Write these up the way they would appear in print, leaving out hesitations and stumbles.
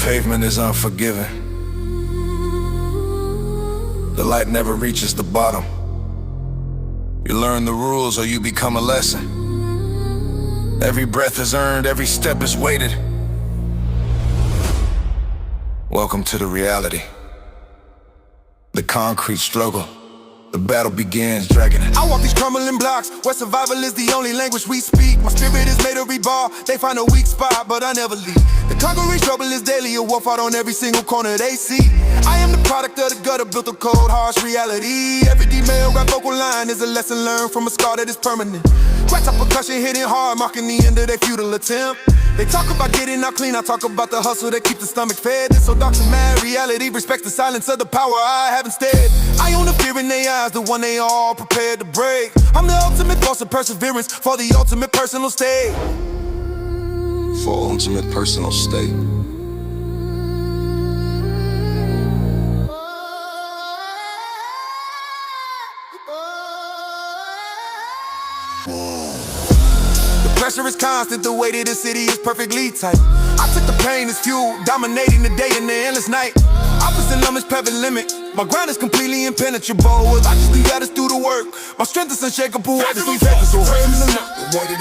pavement is unforgiving. The light never reaches the bottom. You learn the rules or you become a lesson. Every breath is earned, every step is weighted. Welcome to the reality. The concrete struggle. The battle begins, dragging it. I walk these crumbling blocks where survival is the only language we speak. My spirit is made to rebar. They find a weak spot, but I never leave. The conquering struggle is daily, a war fought on every single corner they see. I am the product of the gutter, built a cold, harsh reality. Every D-male rap vocal line is a lesson learned from a scar that is permanent. Cracks up percussion hitting hard, marking the end of their futile attempt. They talk about getting out clean, I talk about the hustle that keeps the stomach fed. This so dark to mad reality respects the silence of the power I have instead. I own the fear in their eyes, the one they all prepared to break. I'm the ultimate force of perseverance for the ultimate personal state. For ultimate personal state. Pressure is constant, the weight of the city is perfectly tight. I took the pain as fuel, dominating the day and the endless night. Opposite numbers, perfect limit. My ground is completely impenetrable. Well, I just got us do the work. My strength is unshakable. The weight of the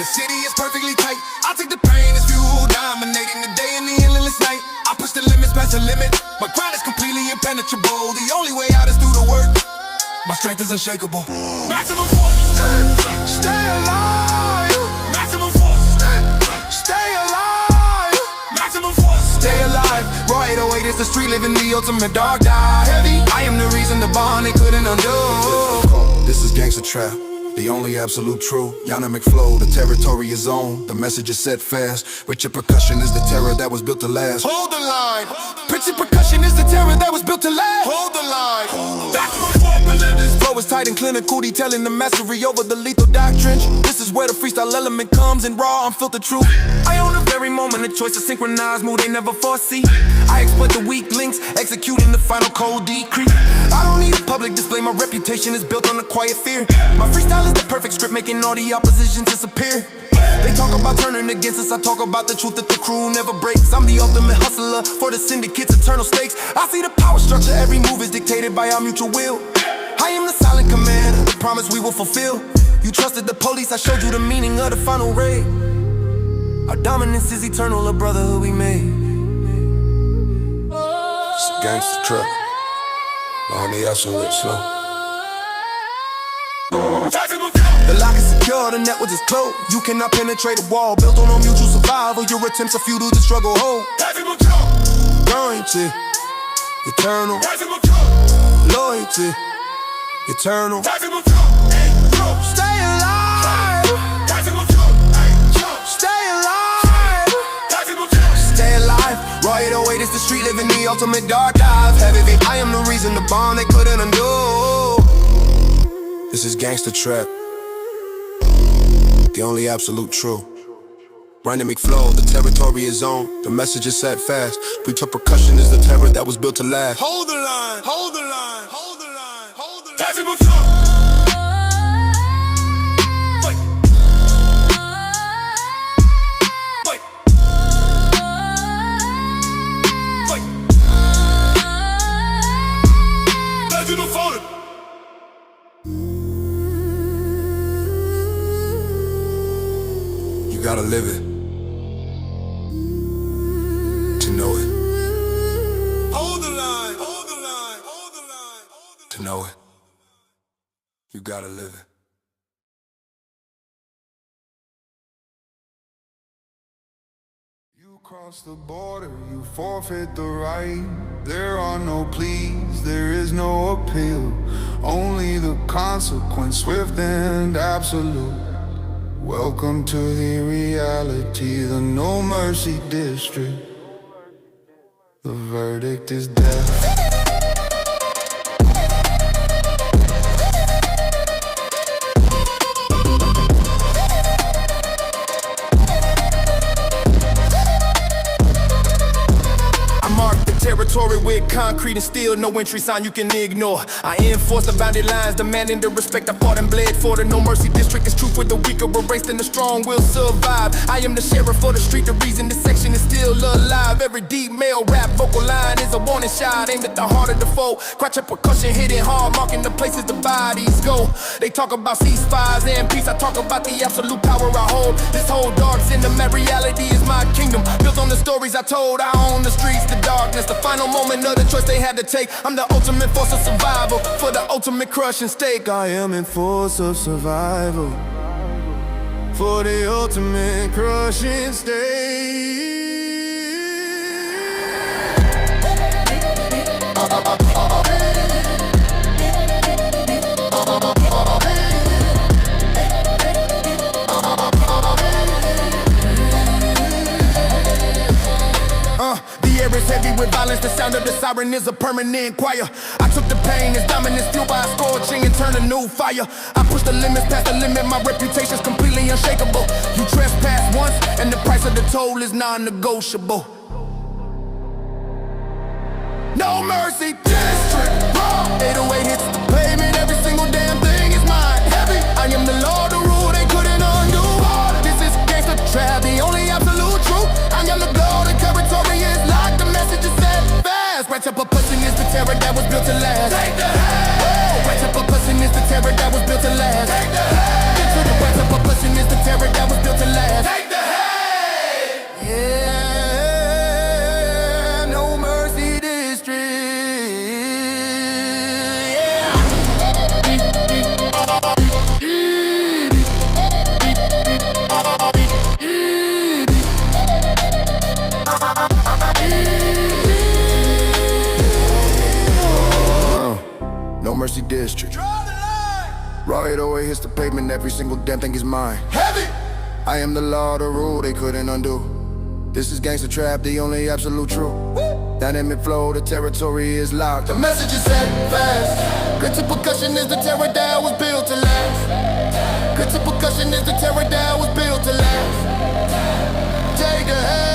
city is perfectly tight. I take the pain as fuel, dominating the day and the endless night. I push the limits past the limit. My ground is completely impenetrable. The only way out is through the work. My strength is unshakable. Maximum force. Stay alive. Maximum force. Stay alive. Maximum force. Stay alive. Raw 808 is the street living the ultimate dark die heavy. I am the reason the bond they couldn't undo. This is Gangster Trap, the only absolute true. Dynamic flow, the territory is on. The message is set fast. With your percussion is the terror that was built to last. Hold the line. Pitchy percussion is the terror that was built to last. Hold the line. Flow is tight and clinical, detailing the mastery over the lethal doctrine. This is where the freestyle element comes in raw, unfiltered truth. I own the very moment, a choice to synchronize move they never foresee. I exploit the weak links, executing the final code decree. I don't need a public display, my reputation is built on a quiet fear. My freestyle is the perfect script, making all the opposition disappear. They talk about turning against us, I talk about the truth that the crew never breaks. I'm the ultimate hustler for the syndicate's eternal stakes. I see the power structure, every move is dictated by our mutual will. I am the silent command, the promise we will fulfill. You trusted the police, I showed you the meaning of the final raid. Our dominance is eternal, a brotherhood we made. It's a Gangster Trap, on the absolute slow. The lock is secure, the network is closed. You cannot penetrate a wall built on no mutual survival. Your attempts are futile, the struggle hold. Loyalty, eternal. Loyalty, eternal. Stay alive. Stay alive. Stay alive. Raw 808 is the street living the ultimate dark dive. Heavy, I am the reason the bond they couldn't undo. This is Gangster Trap, the only absolute true. Dynamic flow, the territory is on. The message is set fast. Preacher percussion is the terror that was built to last. Hold the line, hold the line, hold the line, hold the line. You gotta live it to know it. Hold the line, hold the line, hold the line, hold the line. To know it, you gotta live it. You cross the border, you forfeit the right. There are no pleas, there is no appeal. Only the consequence, swift and absolute. Welcome to the reality, the no mercy district. The verdict is death. territory with concrete and steel, no entry sign you can ignore. I enforce the boundary lines, demanding the respect I fought and bled for. The no mercy district is truth with the weaker erased and the strong will survive. I am the sheriff for the street, the reason this section is still alive. Every deep male rap vocal line is a warning shot aimed at the heart of the foe. Crotch up percussion hitting hard, marking the places the bodies go. They talk about ceasefires and peace, I talk about the absolute power I hold. This whole dark cinematic reality is my kingdom, built on the stories I told. I own the streets, the darkness, the final moment of the choice they had to take. I'm the ultimate force of survival, for the ultimate crushing stake. I am in force of survival, for the ultimate crushing stake. The air is heavy with violence, the sound of the siren is a permanent choir. I took the pain as dominance, fueled by a scorching and turned a new fire. I push the limits past the limit, my reputation's completely unshakable. You trespass once, and the price of the toll is non-negotiable. No mercy district, raw. 808 hits the pavement, every single damn thing is mine. Heavy, I am the law, the rule they couldn't undo. This is gangster trap, the only absolute truth. I am the glow, the territory is locked, the message is set fast. Right up a person is the terror that was built to last. Take the head. Right up a person is the terror that was built to last. Take the head. Get to the right up a person is the terror that was built to last. Take the head. Yeah. No Mercy District. Raw 808 hits the pavement, every single damn thing is mine. Heavy! I am the law, the rule they couldn't undo. This is gangster trap, the only absolute truth. Dynamic flow, the territory is locked. The message is set fast. Grit to percussion is the terror that was built to last. Grit to percussion is the terror that was built to last. Take a head.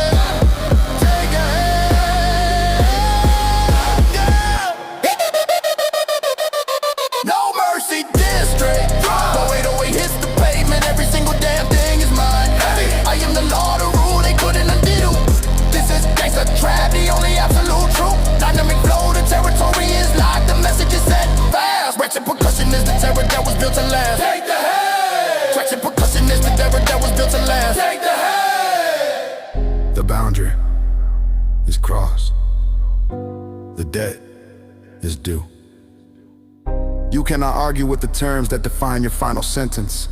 Trap, the only absolute truth. Dynamic flow, the territory is locked. The message is set fast. Ratchet percussion is the terror that was built to last. Take the head. Ratchet percussion is the terror that was built to last. Take the head. The boundary is crossed. The debt is due. You cannot argue with the terms that define your final sentence.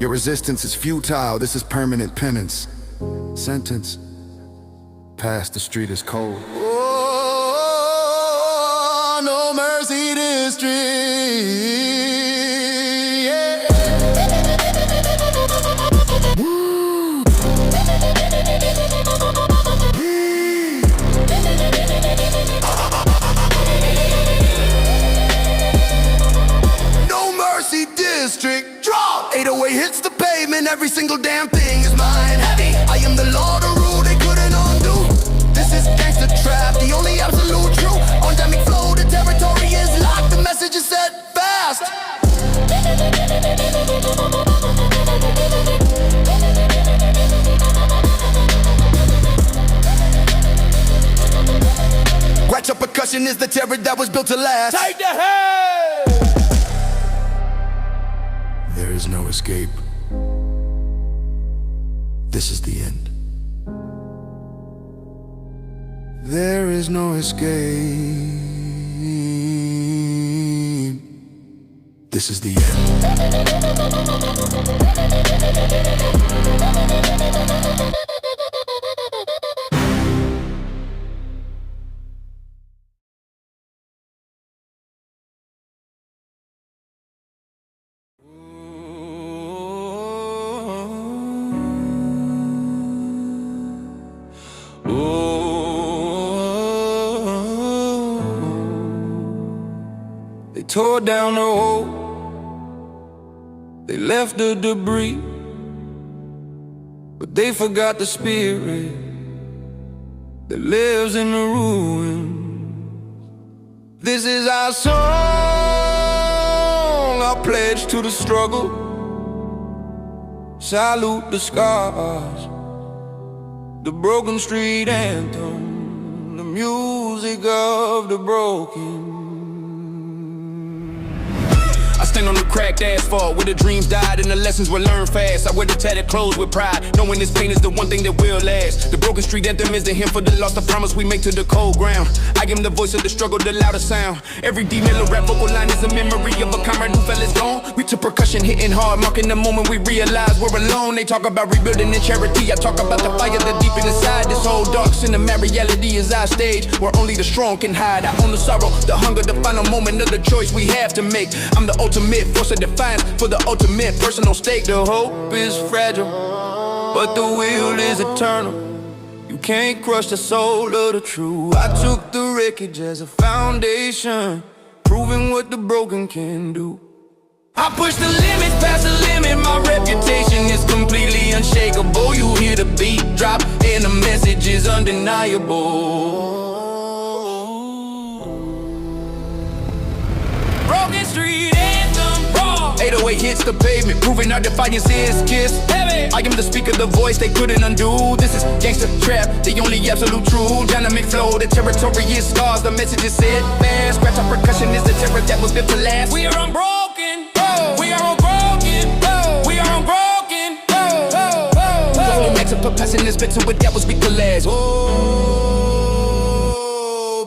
Your resistance is futile. This is permanent penance. Sentence. Past the street is cold. Oh, no mercy district. Yeah. No mercy district. Drop. 808 hits the pavement. Every single damn thing is mine. Heavy. I am the law, the rule they couldn't undo. This is gangster trap, the only absolute truth. On dynamic flow, the territory is locked. The message is set fast. Ratchet percussion is the terror that was built to last. Take the head. There is no escape. This is the end. There is no escape. This is the end. They tore down the wall, they left the debris, but they forgot the spirit that lives in the ruin. This is our song, our pledge to the struggle. Salute the scars, the broken street anthem, the music of the broken. I stand on the cracked asphalt where the dreams died and the lessons were learned fast. I wear the tattered clothes with pride, knowing this pain is the one thing that will last. The broken street anthem is the hymn for the lost, the promise we make to the cold ground. I am the voice of the struggle, the loudest sound. Every D-Miller rap vocal line is a memory of a comrade who fell is gone. We took percussion hitting hard, marking the moment we realize we're alone. They talk about rebuilding and charity, I talk about the fire that deep inside. This whole dark cinema reality is our stage, where only the strong can hide. I own the sorrow, the hunger, the final moment of the choice we have to make. I'm the ultimate force of defiance for the ultimate personal stake. The hope is fragile, but the will is eternal. You can't crush the soul of the true. I took the wreckage as a foundation, proving what the broken can do. I push the limits, past the limit. My reputation is completely unshakable. You hear the beat drop and the message is undeniable. Broken street anthem, raw. 808 hits the pavement, proving our defiance is kiss heavy. I am the speaker, the voice they couldn't undo. This is gangster trap, the only absolute true. Dynamic flow, the territory is scars. The message is said fast. Scratch our percussion is the terror that was built to last. We are unbroken, we are unbroken, we are unbroken. The max of passion is bit to it that was we could last. Oh,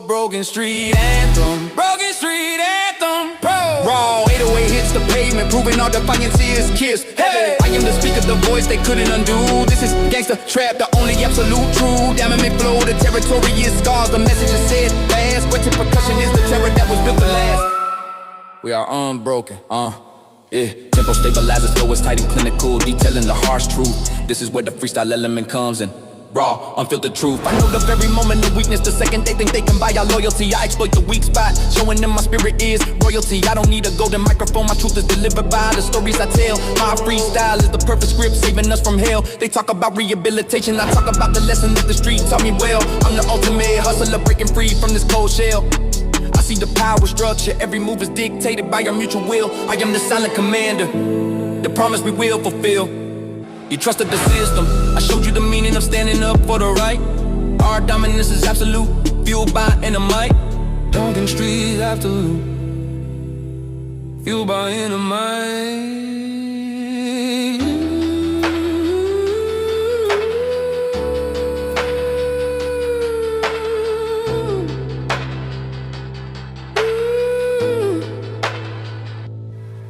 broken street anthem, broken street anthem. Raw 808 hits the pavement, proving our defiance is kiss heavy. I am the speaker, the voice they couldn't undo. This is gangster trap, the only absolute true. Diamond flow, the territory is scars. The message is said fast. Wetted percussion is the terror that was built to last. We are unbroken, yeah. Tempo stabilizers, flow is tight and clinical, detailing the harsh truth. This is where the freestyle element comes in. Raw, unfiltered truth. I know the very moment of weakness, the second they think they can buy our loyalty. I exploit the weak spot, showing them my spirit is royalty. I don't need a golden microphone, my truth is delivered by the stories I tell. My freestyle is the perfect script, saving us from hell. They talk about rehabilitation, I talk about the lesson that the streets taught me well. I'm the ultimate hustler, breaking free from this cold shell. I see the power structure, every move is dictated by our mutual will. I am the silent commander, the promise we will fulfill. You trusted the system, I showed you the meaning of standing up for the right. Our dominance is absolute, fueled by inner might. Duncan Street absolute, fueled by inner might.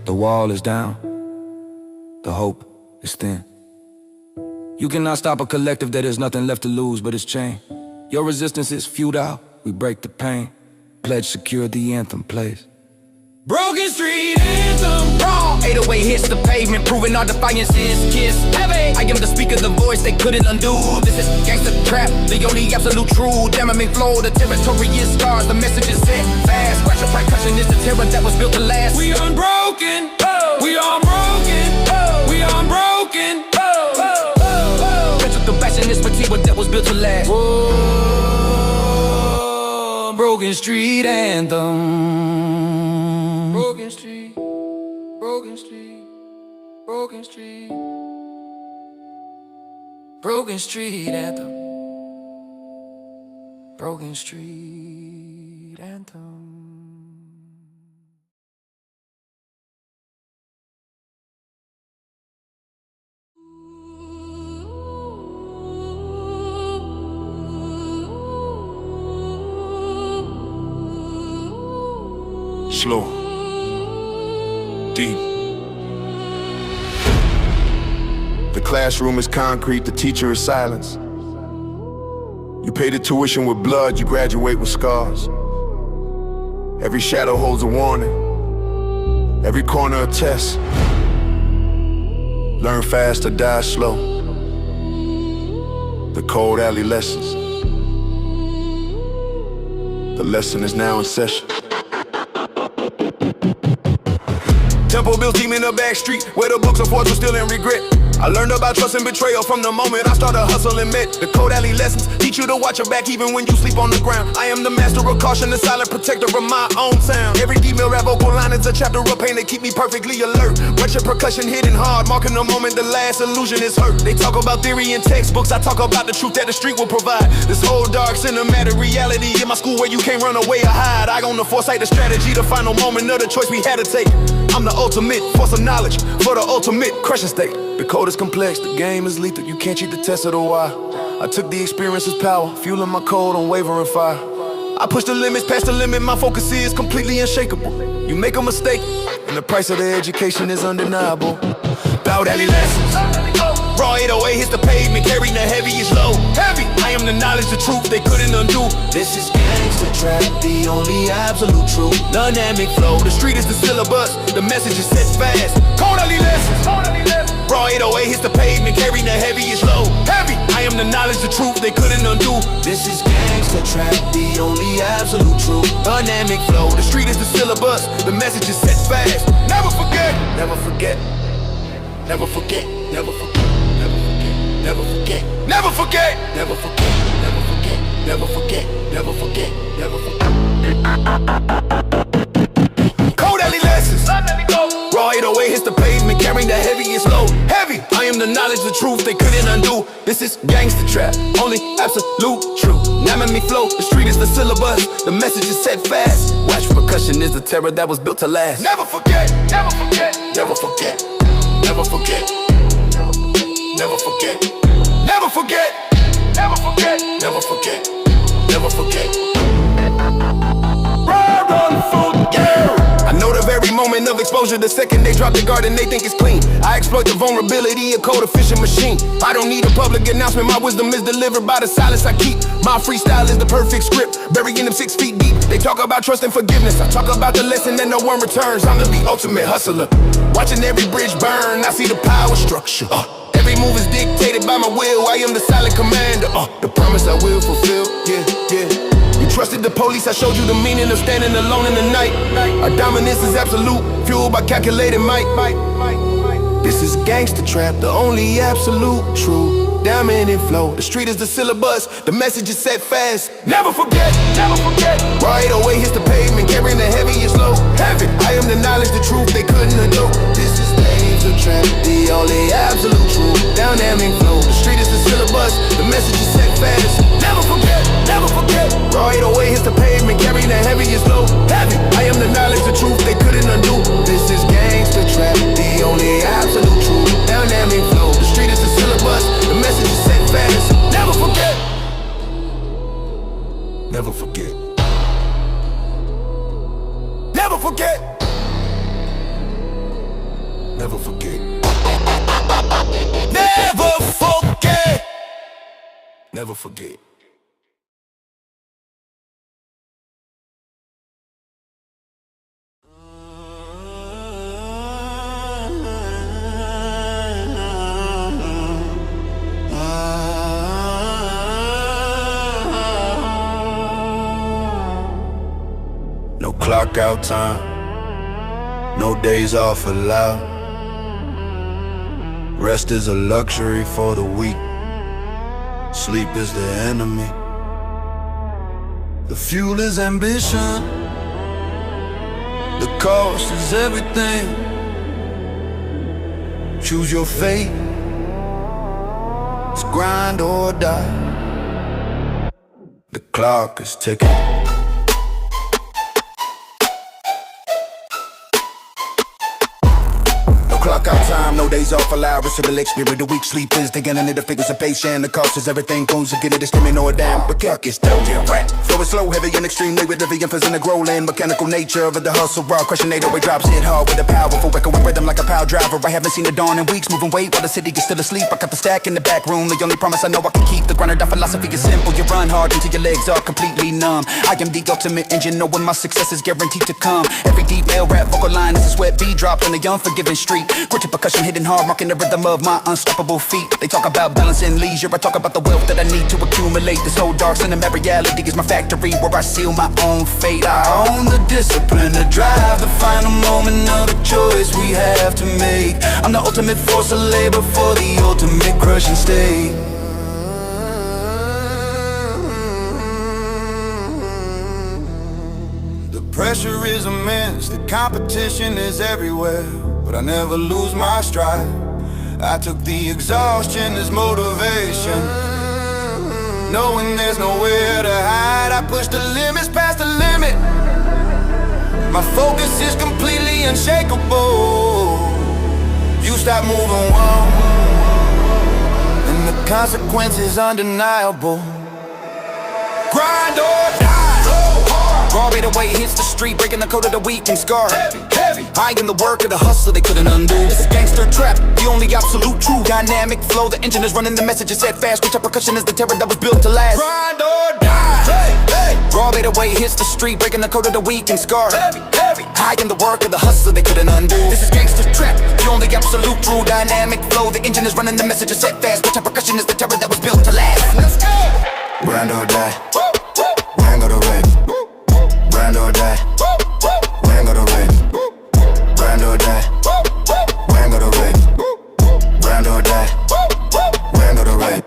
The wall is down, the hope is thin. You cannot stop a collective that has nothing left to lose but its chain. Your resistance is futile, we break the pain. Pledge secure, the anthem plays. Broken street anthem, raw 808 hits the pavement, proving our defiance is kiss heavy. I am the speaker, the voice they couldn't undo. This is gangster trap, the only absolute true. Diamond flow, the territory is scars. The message is set fast. Scratch your percussion is the terror that was built to last. We unbroken, we unbroken, we unbroken. The passion is fatigue, but that was built to last. Whoa, broken street anthem. Broken street, broken street, broken street, broken street anthem. Broken street anthem. Slow, deep. The classroom is concrete, the teacher is silence. You pay the tuition with blood, you graduate with scars. Every shadow holds a warning, every corner a test. Learn fast or die slow. The cold alley lessons. The lesson is now in session. Tempo built team in the back street, where the books of fortune still in regret. I learned about trust and betrayal from the moment I started hustling met. The code alley lessons teach you to watch your back even when you sleep on the ground. I am the master of caution, the silent protector of my own sound. Every female rap vocal line is a chapter of pain that keep me perfectly alert. Watch your percussion hitting hard, marking the moment the last illusion is hurt. They talk about theory in textbooks, I talk about the truth that the street will provide. This whole dark cinematic reality in my school where you can't run away or hide. I own the foresight, the strategy, the final moment of the choice we had to take. I'm the ultimate force of knowledge for the ultimate crushing state. The code is complex, the game is lethal, you can't cheat the test of the why. I took the experience as power, fueling my code, unwavering fire. I push the limits, past the limit, my focus is completely unshakable. You make a mistake, and the price of the education is undeniable. Bout alley lessons. Raw 808 hits the pavement, carrying the heaviest load. Heavy! I am the knowledge, the truth they couldn't undo. This is gangster trap, the only absolute truth. Dynamic flow, the street is the syllabus, the message is set fast. Code alley lessons. Raw 808 hits the pavement, carrying the heaviest load. Heavy! I am the knowledge, the truth they couldn't undo. This is gangster trap, the only absolute truth. Dynamic flow, the street is the syllabus, the message is set fast. Never forget, never forget, never forget, never forget. Never forget, never forget, never forget, never forget, never forget, never forget, never forget. Code alley lessons. Raw 808 hits the pavement, carrying the heaviest load. Heavy! I am the knowledge, the truth they couldn't undo. This is gangster trap, only absolute truth. Now let me flow, the street is the syllabus, the message is set fast. Watch percussion is the terror that was built to last. Never forget, never forget, never forget, never forget. Never forget, never forget, never forget, never forget, never forget. Run, forget. I know the very moment of exposure, the second they drop the guard and they think it's clean. I exploit the vulnerability, a code efficient machine. I don't need a public announcement, my wisdom is delivered by the silence I keep. My freestyle is the perfect script, burying them 6 feet deep. They talk about trust and forgiveness, I talk about the lesson that no one returns. I'm the ultimate hustler, watching every bridge burn, I see the power structure. Every move is dictated by my will, I am the silent commander. The promise I will fulfill, yeah, yeah. You trusted the police, I showed you the meaning of standing alone in the night. Our dominance is absolute, fueled by calculated might. This is gangster trap, the only absolute true. Diamond and flow, the street is the syllabus, the message is set fast. Never forget, never forget. Raw 808 hits the pavement, carrying the heaviest load. Heavy, I am the knowledge, the truth they couldn't undo. This is gangster trap, the only absolute truth. Dynamic flow, the street is the syllabus, the message is set fast. Never forget, never forget. Raw 808 hits the pavement, carrying the heaviest load. Heavy, I am the knowledge, the truth they couldn't undo. This is gangster trap, the only absolute truth. Dynamic flow, the street is the syllabus, the message is set fast. Never forget, never forget, never forget, never forget, never forget, never forget. No clock out time, no days off allowed. Rest is a luxury for the weak, sleep is the enemy. The fuel is ambition, the cost is everything. Choose your fate, it's grind or die. The clock is ticking. Clock out time, no days off allowed. Rest of the experience, the weak sleep is the getting the figures of patient. The cost is everything, goes to get it, discriminate or damn. But clock is still different. Flow is slow, heavy and extremely with the emphasis in the growing mechanical nature of the hustle. Raw crushing 808 drops hit hard with a powerful echoing rhythm like a power driver. I haven't seen the dawn in weeks, moving weight while the city is still asleep. I got the stack in the back room, the only promise I know I can keep. The grind of philosophy is simple, you run hard until your legs are completely numb. I am the ultimate engine, knowing my success is guaranteed to come. Every deep L rap vocal line is a sweat beat dropped on the unforgiving street. Gritty percussion hitting hard, marking the rhythm of my unstoppable feet. They talk about balance and leisure, I talk about the wealth that I need to accumulate. This whole dark cinematic reality is my factory where I seal my own fate. I own the discipline to drive the final moment of the choice we have to make. I'm the ultimate force of labor for the ultimate crushing state. The pressure is immense, the competition is everywhere, but I never lose my stride. I took the exhaustion as motivation, knowing there's nowhere to hide. I push the limits past the limit. My focus is completely unshakable. You stop moving one, and the consequences undeniable. Grind or die. Raw rate of weight hits the street, breaking the code of the weak and scarred. Heavy. I am the work of the hustle they couldn't undo. This is gangster trap, the only absolute true. Dynamic flow, the engine is running, the message is set fast. Which percussion is the terror that was built to last. Grind or die. Raw rate of weight hits the street, breaking the code of the weak and scarred. Heavy. I am the work of the hustle they couldn't undo. This is gangster trap, the only absolute true. Dynamic flow, the engine is running, the message is set fast. Which percussion is the terror that was built to last. Let's go. Grind or die. Grind or wreck. Grind or die. Grind or wreck. Grind or die. Grind or wreck. Grind or die. Grind or wreck.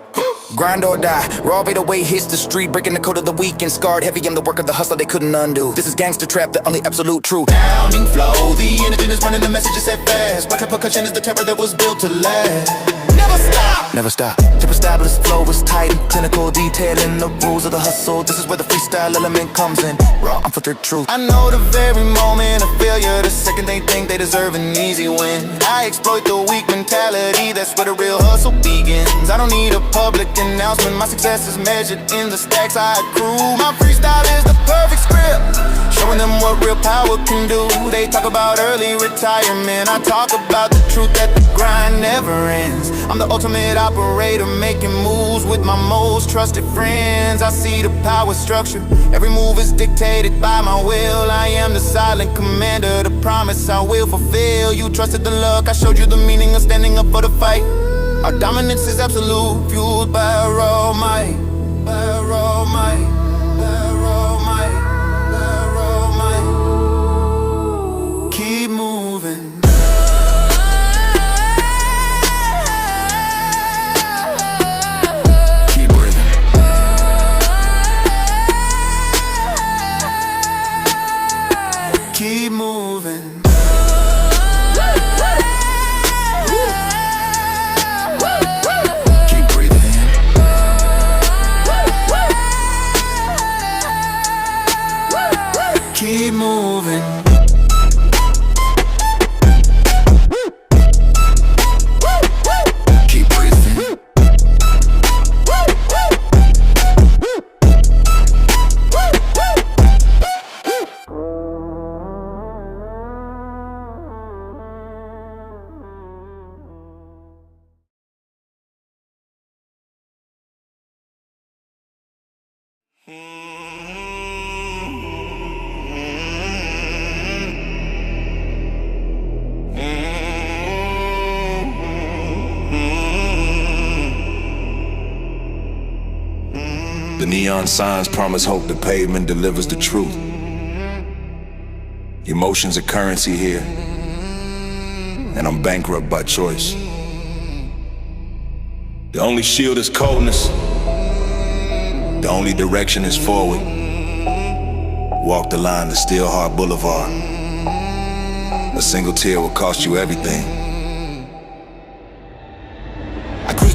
Grind or die, raw rate of weight hits the street, breaking the code of the weak and scarred. Heavy, I'm the work of the hustle they couldn't undo. This is gangster trap, the only absolute truth. Pounding flow, the energy is running, the message is set fast. But percussion is the terror that was built to last. Never stop, never stop. Trip established flow is tight and clinical, detailing the rules of the hustle. This is where the freestyle element comes in. Raw, unfiltered truth. I know the very moment of failure, the second they think they deserve an easy win. I exploit the weak mentality, that's where the real hustle begins. I don't need a public announcement, my success is measured in the stacks I accrue. My freestyle is the perfect script, showing them what real power can do. They talk about early retirement, I talk about the truth that the grind never ends. I'm the ultimate operator, making moves with my most trusted friends. I see the power structure, every move is dictated by my will. I am the silent commander, the promise I will fulfill. You trusted the luck, I showed you the meaning of standing up for the fight. Our dominance is absolute, fueled by raw might, by raw might, by raw might, by raw might. Keep moving. Keep breathing. Keep moving. Keep moving. Keep breathing. The neon signs promise hope, the pavement delivers the truth. Emotions are currency here, and I'm bankrupt by choice. The only shield is coldness, the only direction is forward. Walk the line to Steelheart Boulevard. A single tear will cost you everything.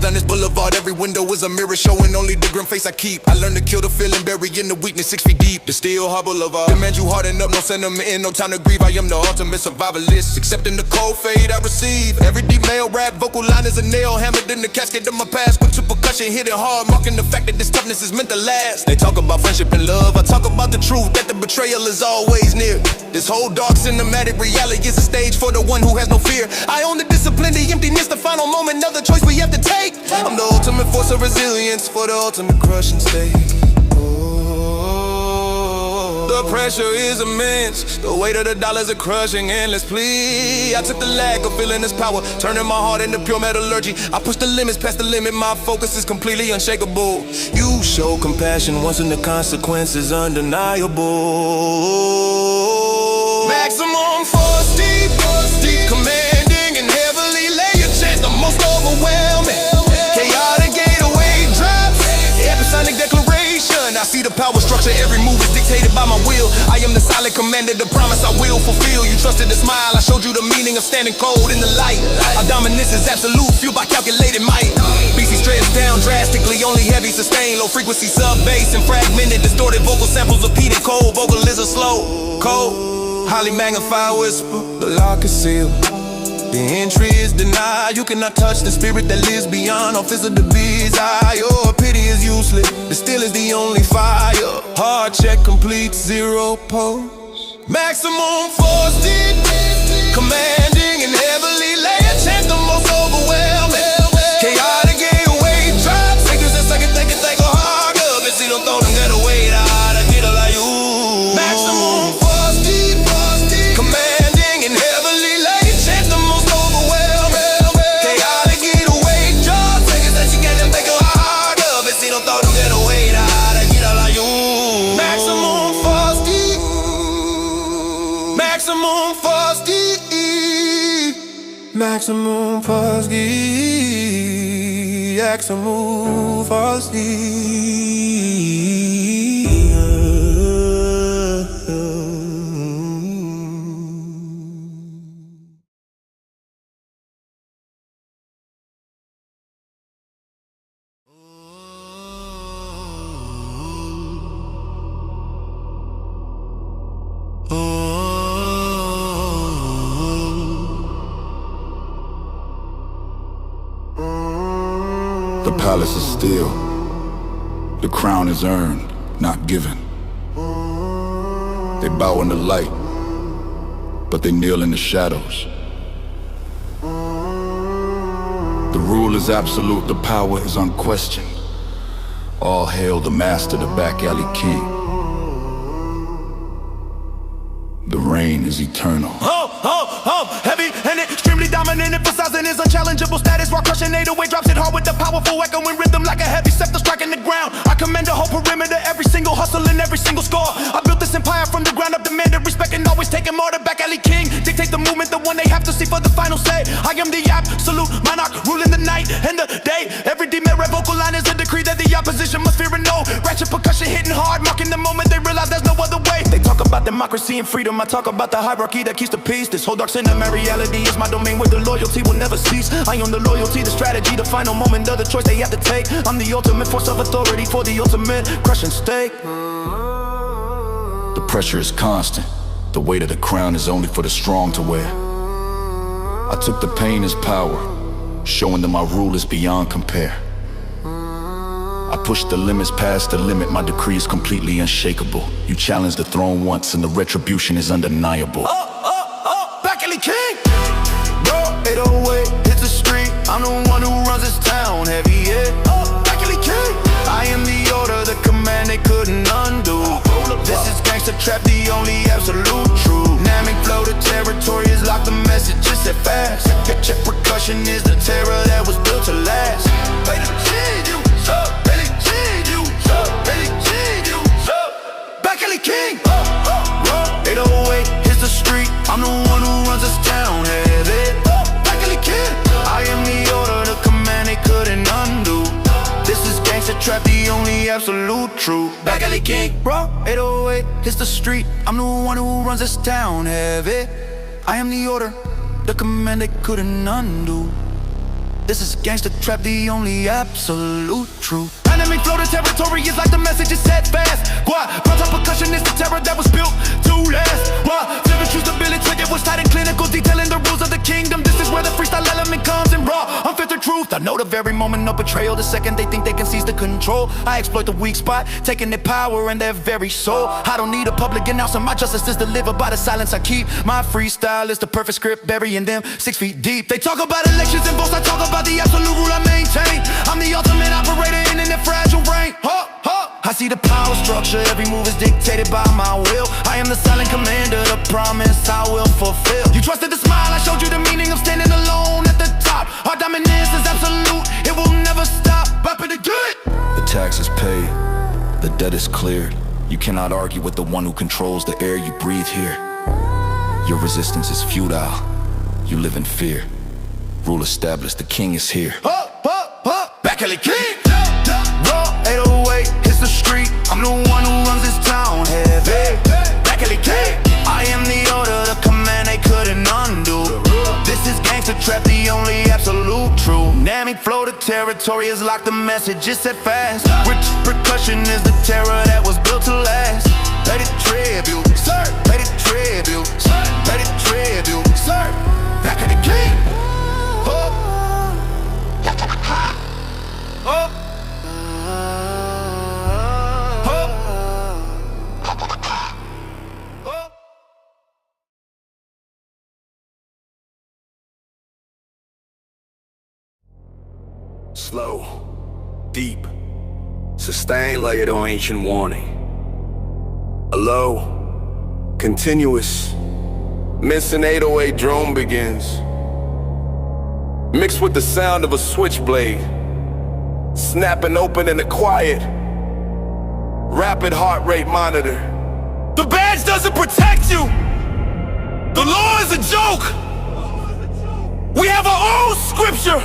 Down this boulevard, every window is a mirror showing only the grim face I keep. I learned to kill the feeling, burying the weakness 6 feet deep. The Steelheart Boulevard demand you harden up, no sentiment in, no time to grieve. I am the ultimate survivalist, accepting the cold fate I receive. Every deep male rap vocal line is a nail hammered in the casket of my past. With your percussion hitting hard, marking the fact that this toughness is meant to last. They talk about friendship and love, I talk about the truth, that the betrayal is always near. This whole dark cinematic reality is a stage for the one who has no fear. I own the discipline, the emptiness, the final moment of the choice we have to take. I'm the ultimate force of resilience for the ultimate crushing state. Oh. The pressure is immense. The weight of the dollars are crushing endless plea. I took the lack of feeling this power, turning my heart into pure metallurgy. I push the limits past the limit. My focus is completely unshakable. You show compassion once and the consequence is undeniable. Maximum force deep, commanding and heavily layered chant, the most overwhelming. Chaotic gateway drops, episodic declaration. I see the power structure, every move is dictated by my will. I am the silent commander, the promise I will fulfill. You trusted the smile, I showed you the meaning of standing cold in the light. Our dominance is absolute, fueled by calculated might. BC stretched down drastically, only heavy sustained. Low frequency sub-bass and fragmented, distorted vocal samples repeated. Cold vocalism slow, cold, highly magnified whisper. The lock is sealed, the entry is denied. You cannot touch the spirit that lives beyond all physical desire. Your pity is useless, the still is the only fire. Hard check complete, zero pose. Maximum force deep, commanding and heavily layered chant, the most overwhelming. Chaotic gateway drops, takers that suck it, take a hard up. And see them throw them get away, I get a like you. Maximum force deep, commanding and heavily layered chant, the most overwhelming. Chaotic gateway drops, takers that you get them take a hard up. And see them throw them get away, I get a like you. Maximum force deep, maximum force deep, maximum force deep, maximum force The palace is still. The crown is earned, not given. They bow in the light, but they kneel in the shadows. The rule is absolute, the power is unquestioned. All hail the master, the back alley king. The reign is eternal. Heavy and extremely dominant, emphasizing his unchallengeable status while crushing 808 drops it hard with the powerful echoing rhythm like a heavy scepter striking the ground. I command a whole perimeter, every single hustle and every single score. I built this empire from the ground up, demanded respect and always taking more. The back alley king dictate the movement, the one they have to see for the final say. I am the absolute monarch, ruling the night and the day. Every demerit vocal line is a decree that the opposition must fear and know. Ratchet percussion hitting hard, marking the moment they realize there's no other way. They talk about democracy and freedom, I talk about the hierarchy that keeps the peace. This whole dark cinema reality is my domain where the loyalty will never cease. I own the loyalty, the strategy, the final moment of the choice they have to take. I'm the ultimate force of authority for the ultimate crushing stake. The pressure is constant. The weight of the crown is only for the strong to wear. I took the pain as power, showing them my rule is beyond compare. I pushed the limits past the limit, my decree is completely unshakable. You challenge the throne once and the retribution is undeniable. Back alley king! Bro, 808 hits the street, I'm the one who runs this town heavy, yeah. Back alley king! I am the order, the command they couldn't undo. This is gangster trap, the only absolute truth. Dynamic flow, the territory is locked, the message is set fast. Check percussion is the terror that was built to last. Back alley king! 808 hits the street, I'm the one who runs this town heavy. Back alley king! I am the order, the command they couldn't undo. This is gangster trap, the only absolute truth. Back alley king, bro, 808 hits the street, I'm the one who runs this town heavy. I am the order, the command they couldn't undo. This is gangster trap, the only absolute truth. Dynamic flow, the territory is like the message is set fast. Why? Brought up percussion is the terror that was built to last. Why? Flipping true stability, it was tight and clinical, detailing the rules of the kingdom. This is where the freestyle element comes in raw, unfiltered truth. truth. I know the very moment of betrayal, the second they think they can seize the control. I exploit the weak spot, taking their power and their very soul. I don't need a public announcement, my justice is delivered by the silence I keep. My freestyle is the perfect script, burying them 6 feet deep. They talk about elections and votes, I talk about the absolute rule I maintain. I'm the ultimate operator in a fragile brain. I see the power structure, every move is dictated by my will. I am the silent commander, the promise I will fulfill. You trusted the smile, I showed you the meaning of standing alone at the top. Our dominance is absolute, it will never stop. Bop it good. The tax is paid, the debt is cleared. You cannot argue with the one who controls the air you breathe here. Your resistance is futile, you live in fear. Rule established, the king is here. Back at the king. Raw 808 hits the street. I'm the one who runs this town heavy. Back at the king. I am the order, the command they couldn't undo. This is gangster trap, the only absolute true. Dynamic flow, the territory is locked, the message is set fast. Rich percussion is the terror that was built to last. Pay the tribute, sir. Pay the tribute, sir. Pay the tribute, sir. Back at the king. Slow, deep, sustained layered on ancient warning. A low, continuous, missing 808 drone begins. Mixed with the sound of a switchblade, snapping open in the quiet, rapid heart rate monitor. The badge doesn't protect you. The law is a joke. We have our own scripture,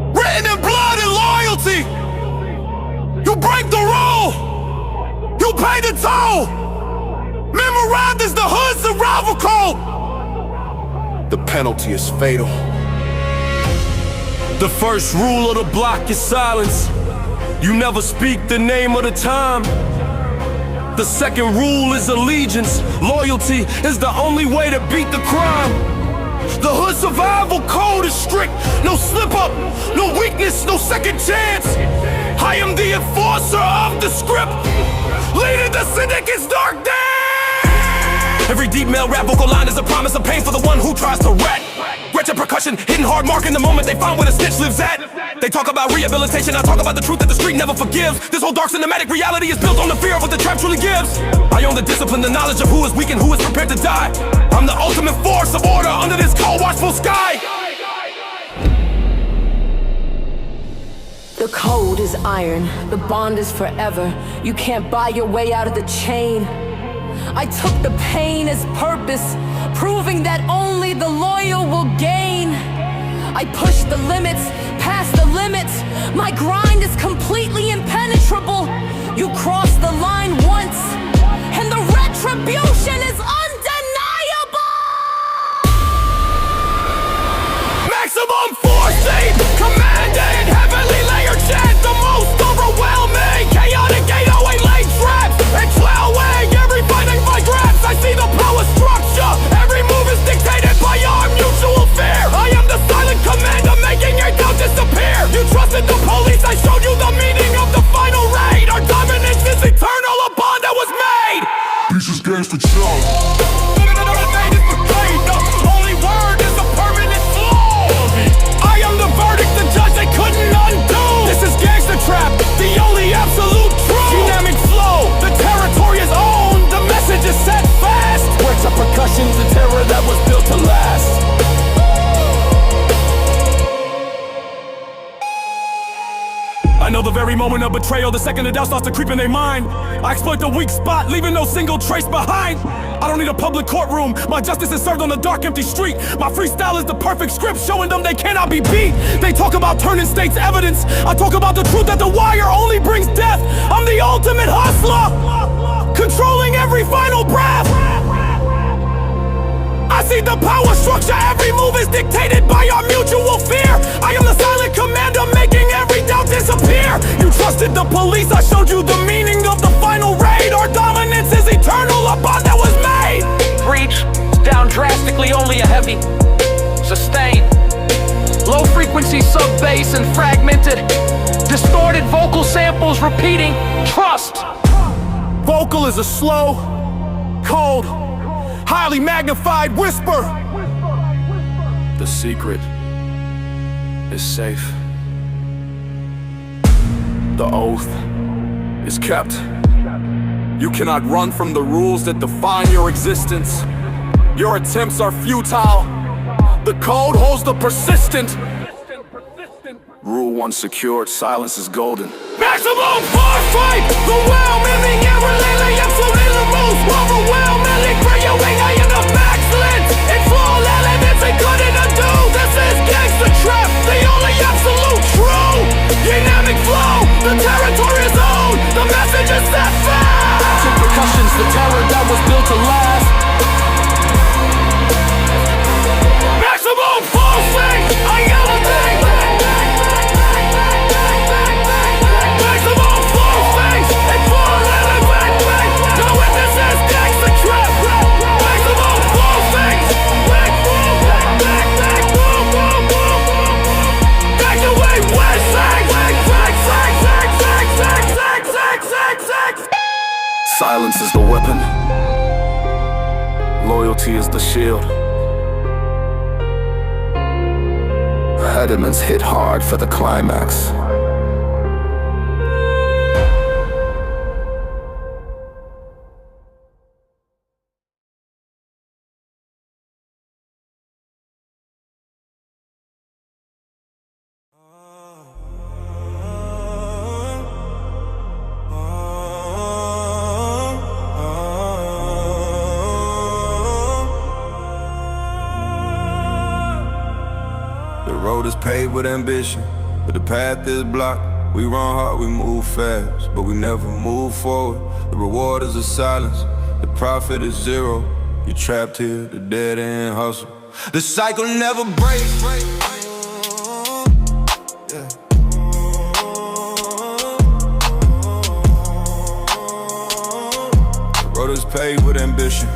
written in blood and loyalty. You break the rule, you pay the toll. Memorize is the hood survival code. The penalty is fatal. The first rule of the block is silence. You never speak the name of the time. The second rule is allegiance. Loyalty is the only way to beat the crime. The hood survival code is strict. No slip up, no weakness, no second chance. I am the enforcer of the script, leading the syndicate's dark dance. Every deep male rap vocal line is a promise of pain for the one who tries to rat. Wretched percussion, hitting hard mark in the moment they find where the snitch lives at. They talk about rehabilitation, I talk about the truth that the street never forgives. This whole dark cinematic reality is built on the fear of what the trap truly gives. I own the discipline, the knowledge of who is weak and who is prepared to die. I'm the ultimate force of order under this cold, watchful sky. The code is iron, the bond is forever. You can't buy your way out of the chain. I took the pain as purpose, proving that only the loyal will gain. I push the limits, past the limits. My grind is completely impenetrable. You cross the line once, and the retribution is undeniable. Maximum force, commanding, heavily layered chant, the most overwhelming. Chaotic 808 lane traps, and plowing, every fighting by grabs. I see the power structure, every move is dictated by our mutual fear. I am the silent commander, making your doubt disappear. You trusted the police, I showed you the meaning of the final raid. Our dominance is eternal, a bond that was made. This is Gangster Charlie. Only word is a permanent flaw. I am the verdict, the judge they couldn't undo. This is gangster trap, the only absolute truth. Dynamic flow, the territory is owned, the message is set fast. Works of percussions, the terror that was built to last. I know the very moment of betrayal, the second the doubt starts to creep in their mind. I exploit the weak spot, leaving no single trace behind. I don't need a public courtroom, my justice is served on a dark, empty street. My freestyle is the perfect script, showing them they cannot be beat. They talk about turning state's evidence, I talk about the truth that the wire only brings death. I'm the ultimate hustler, controlling every final breath. I see the power structure, every move is dictated by our mutual fear. I am the silent commander, making every doubt disappear. You trusted the police, I showed you the meaning of the final raid. Our dominance is eternal, a bond that was made. Breach, down drastically, only a heavy. Sustain, Low frequency sub-bass and fragmented, distorted vocal samples repeating, trust. Vocal is a slow, cold, highly magnified whisper. The secret is safe. The oath is kept. You cannot run from the rules that define your existence. Your attempts are futile. The code holds the persistent. Rule 1 secured, silence is golden. Maximum bar fight! The whelmingly, irrelately, absolutely most overwhelmingly creating I am the max length. In full elements they couldn't undo. This is gangster trap, the only absolute true. Dynamic flow, the territory is owned. The message is set fast. To percussions, the terror that was built to last. Maximum pulsing, I am the thing. Maximum pulsing, in full element. Now this is gangster trap. Maximum pulsing. Back away, west side. Silence is the weapon. Loyalty is the shield. Pediments hit hard for the climax. The road is paved with ambition, but the path is blocked. We run hard, we move fast, but we never move forward. The reward is a silence, the profit is zero. You're trapped here, the dead end hustle. The cycle never breaks. The road is paved with ambition,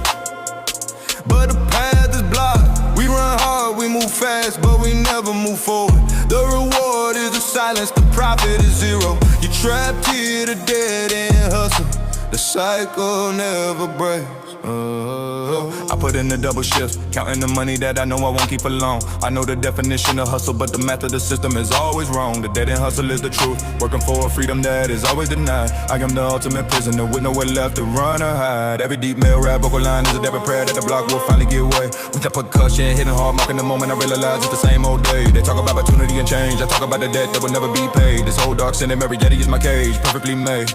but the path is blocked. We run hard, we move fast, but we never move forward. The reward is the silence, the profit is zero. You're trapped here, the dead end hustle. The cycle never breaks. I put in the double shifts, counting the money that I know I won't keep for long. I know the definition of hustle, but the math of the system is always wrong. The dead end hustle is the truth, working for a freedom that is always denied. I am the ultimate prisoner with nowhere left to run or hide. Every deep male rap vocal line is a desperate prayer that the block will finally give way. With that percussion hitting hard, marking the moment I realize it's the same old day. They talk about opportunity and change, I talk about the debt that will never be paid. This whole dark cemetery, daddy is my cage, perfectly made.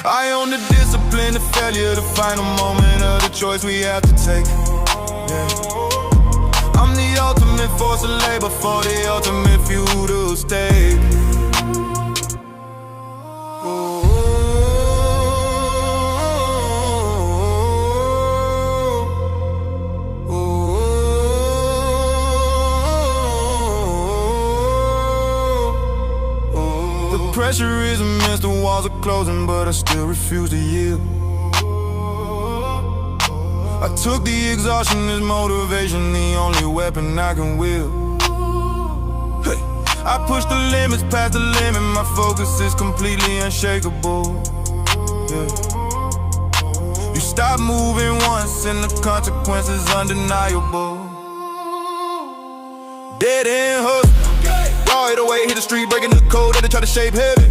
I own the discipline, the failure, the final moment of the choice we have to take. Yeah. I'm the ultimate force of labor for the ultimate feudal state. Pressure is immense, the walls are closing, but I still refuse to yield. I took the exhaustion as motivation, the only weapon I can wield. Hey. I push the limits past the limit, my focus is completely unshakable. Yeah. You stop moving once and the consequence is undeniable. Dead end hustle. Raw 808 hit the street, breaking the code that they try to shape heavy.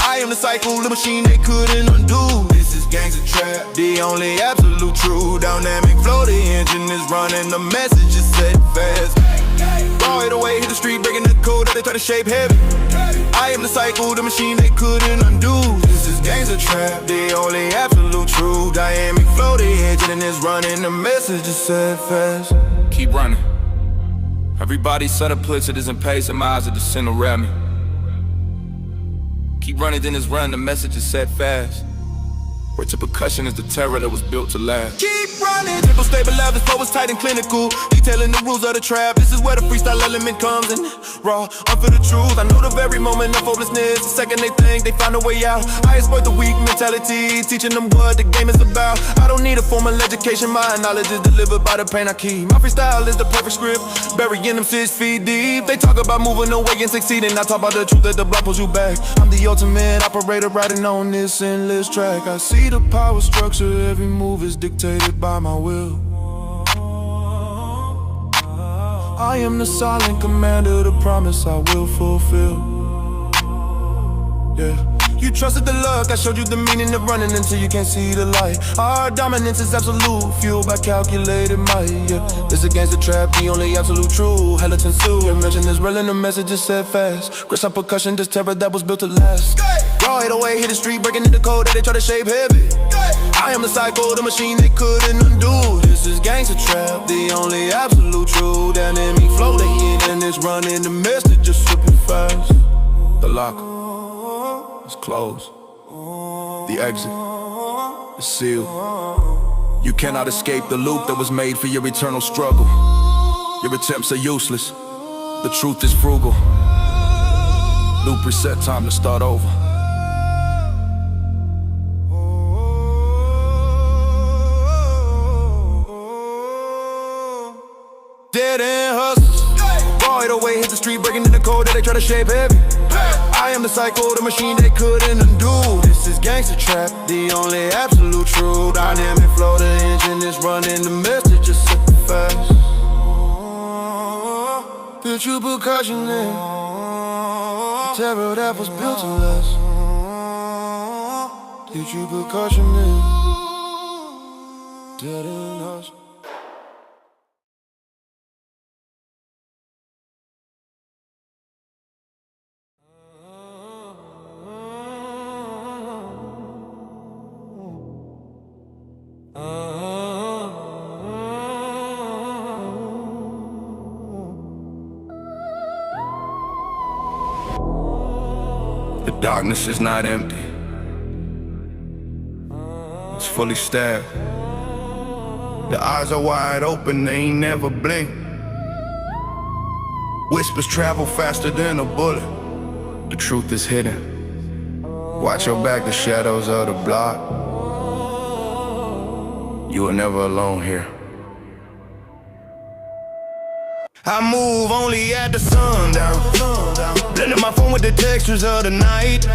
I am the cycle, the machine they couldn't undo. This is gangster trap, the only absolute true. Dynamic flow, the engine is running, the message is set fast. Raw 808 hit the street, breaking the code that they try to shape heavy. I am the cycle, the machine they couldn't undo. This is gangster trap, the only absolute true. Dynamic flow, the engine is running, the message is set fast. Keep running. Everybody's set up place, it isn't pace, and my eyes are just sent around me. Keep running, then it's run, the message is set fast. Word to percussion is the terror that was built to last. Keep running, triple step baby, loud, this flow is tight and clinical. Detailing the rules of the trap, this is where the freestyle element comes in. Raw, for the truth, I know the very moment of hopelessness. The second they think they find a way out, I exploit the weak mentality, teaching them what the game is about. I don't need a formal education, my knowledge is delivered by the pain I keep. My freestyle is the perfect script, burying them 6 feet deep. They talk about moving away and succeeding, I talk about the truth that the block pulls you back. I'm the ultimate operator riding on this endless track. I see the power structure, every move is dictated by my will. I am the silent commander, the promise I will fulfill. Yeah. You trusted the luck, I showed you the meaning of running until you can't see the light. Our dominance is absolute, fueled by calculated might. Yeah, this against the trap, the only absolute true. Hell it's ensue, your mention is real and the message is set fast. Grist on percussion, this terror that was built to last. Raw 808, hit the street, breaking into the code that they try to shape heavy. I am the cycle, the machine they couldn't undo. This is gangster trap, the only absolute true. Down in me flow, they in and it's running the message just super fast. The locker is closed. The exit is sealed. You cannot escape the loop that was made for your eternal struggle. Your attempts are useless. The truth is frugal. Loop reset, time to start over. Dead end hustlers. Raw 808, hit the street, breaking in the code that they try to shape heavy. I am the cycle, the machine they couldn't undo. This is gangster trap, the only absolute true. Dynamic flow, the engine is running, the message just super fast. Put your percussion in, the terror that was built to last. Did you percussion in, dead in us. The darkness is not empty. It's fully stabbed. The eyes are wide open, they ain't never blink. Whispers travel faster than a bullet. The truth is hidden. Watch your back, the shadows of the block. You are never alone here. I move only at the sundown. Blending my phone with the textures of the night.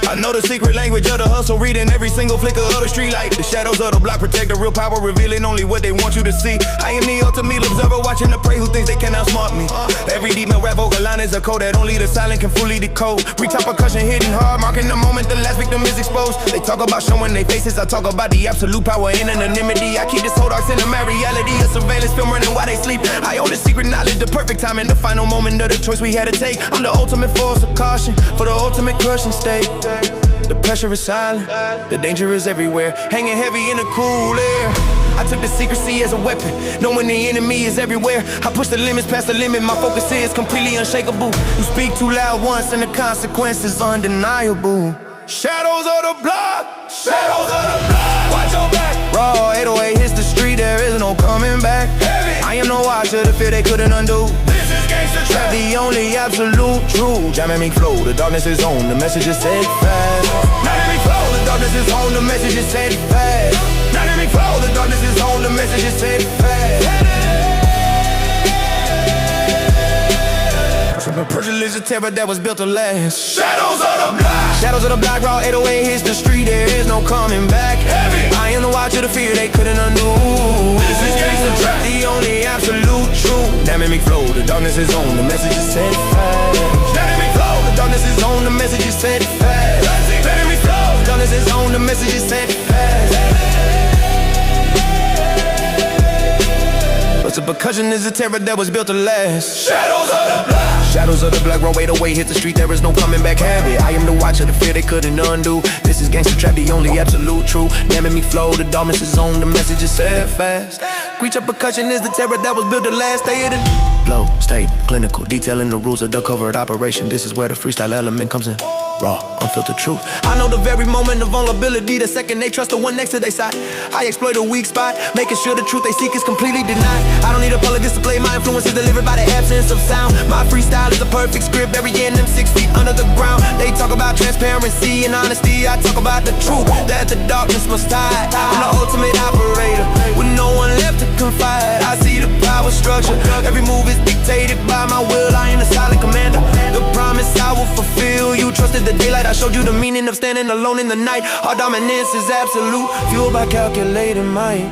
I know the secret language of the hustle, reading every single flicker of the street light. The shadows of the block protect the real power, revealing only what they want you to see. I am the ultimate observer, watching the prey who thinks they can outsmart me. Every demon rap vocal line is a code that only the silent can fully decode. Retop percussion hitting hard, marking the moment the last victim is exposed. They talk about showing their faces, I talk about the absolute power in anonymity. I keep this whole dark cinema reality, a surveillance film running while they sleep. I own the secret knowledge, the perfect time in the final moment of the choice we had to take. I'm the ultimate force of caution for the ultimate crushing state. The pressure is silent, the danger is everywhere, hanging heavy in the cool air. I took the secrecy as a weapon, knowing the enemy is everywhere. I push the limits past the limit, my focus is completely unshakable. You speak too loud once and the consequence is undeniable. Shadows of the block, shadows of the block. Watch your back. Raw 808 hits the street, there is no coming back. Heavy. I am no watcher, the fear they couldn't undo. This is gangster trap, the only absolute true. Dynamic flow, the darkness is on, the message is set fast. Dynamic flow, the darkness is on, the message is set fast. Dynamic flow, the darkness is on, the message is set fast. The purple is a terror that was built to last. Shadows of the block. Shadows of the block, raw 808 hits the street, there is no coming back. Heavy. I am the watcher, the fear they couldn't undo. This is gangster trap, the only absolute true. Dynamic flow, the darkness is on, the message is set fast. Dynamic flow, the darkness is on, the message is set fast. Dynamic flow, the darkness is on, the message is set fast. But the percussion is a terror that was built to last. Shadows of the block. Shadows of the black, raw 808 hit the street, there is no coming back habit. I am the watcher, the fear they couldn't undo. This is gangster trap, the only absolute true. Damn me flow, the darkness is on, the message is set fast. Reach up percussion is the terror that was built to last. Stay in it. Flow, state, clinical, detailing the rules of the covert operation. This is where the freestyle element comes in. Raw, unfiltered truth. I know the very moment of vulnerability, the second they trust the one next to their side. I exploit a weak spot, making sure the truth they seek is completely denied. I don't need a public display, my influence is delivered by the absence of sound. My freestyle is a perfect script, every year in them 6 feet under the ground. They talk about transparency and honesty, I talk about the truth, that the darkness must hide. I'm the ultimate operator, with no one left to confide. I see the power structure, every move is dictated by my will. I am the silent commander, the promise I will fulfill. You trusted the daylight, I showed you the meaning of standing alone in the night. Our dominance is absolute, fueled by calculated might.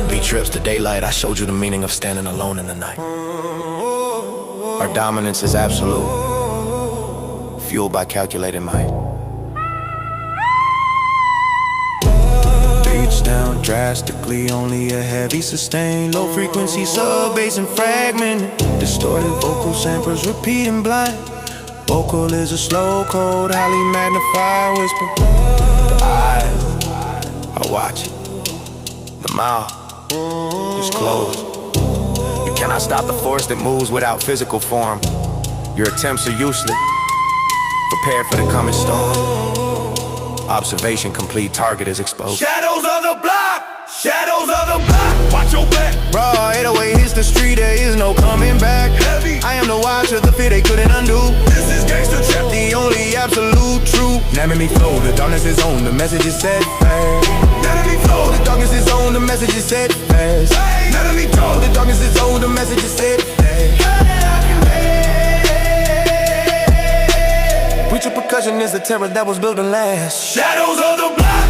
B trips to daylight, I showed you the meaning of standing alone in the night. Our dominance is absolute, fueled by calculated might. Beats down drastically, only a heavy sustain. Low frequency sub, bass and fragment. Distorted vocal samples, repeating blind. Vocal is a slow code, highly magnified whisper. The eyes are watching, the mouth is closed. You cannot stop the force that moves without physical form. Your attempts are useless. Prepare for the coming storm. Observation complete, target is exposed. Shadows of the block, shadows of the block. Watch your back. Raw 808 hits the street, there is no coming back. Heavy. I am the watcher, the fear they couldn't undo. This is gangster trap. The only absolute truth. Never me flow, the darkness is on, the message is set fast. Let me flow. The darkness is on, the message is set fast. Hey, let me go. The darkness is on, the message is set fast. Preacher percussion is the terror that was built to last. Shadows of the block.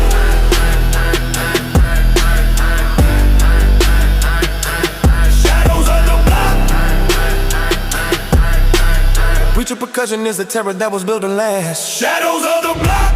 Shadows of the block. Preacher percussion is the terror that was built to last. Shadows of the block.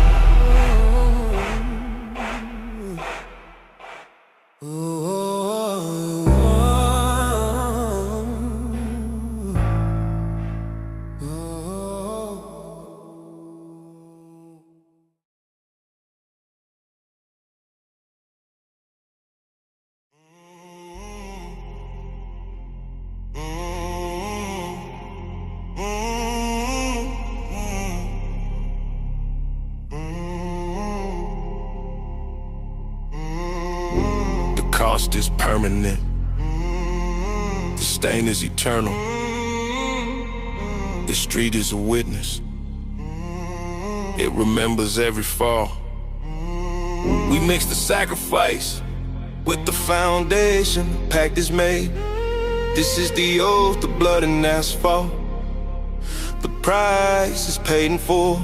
The cost is permanent. The stain is eternal. The street is a witness. It remembers every fall. We mix the sacrifice with the foundation. The pact is made. This is the oath, the blood and asphalt. The price is paid in full.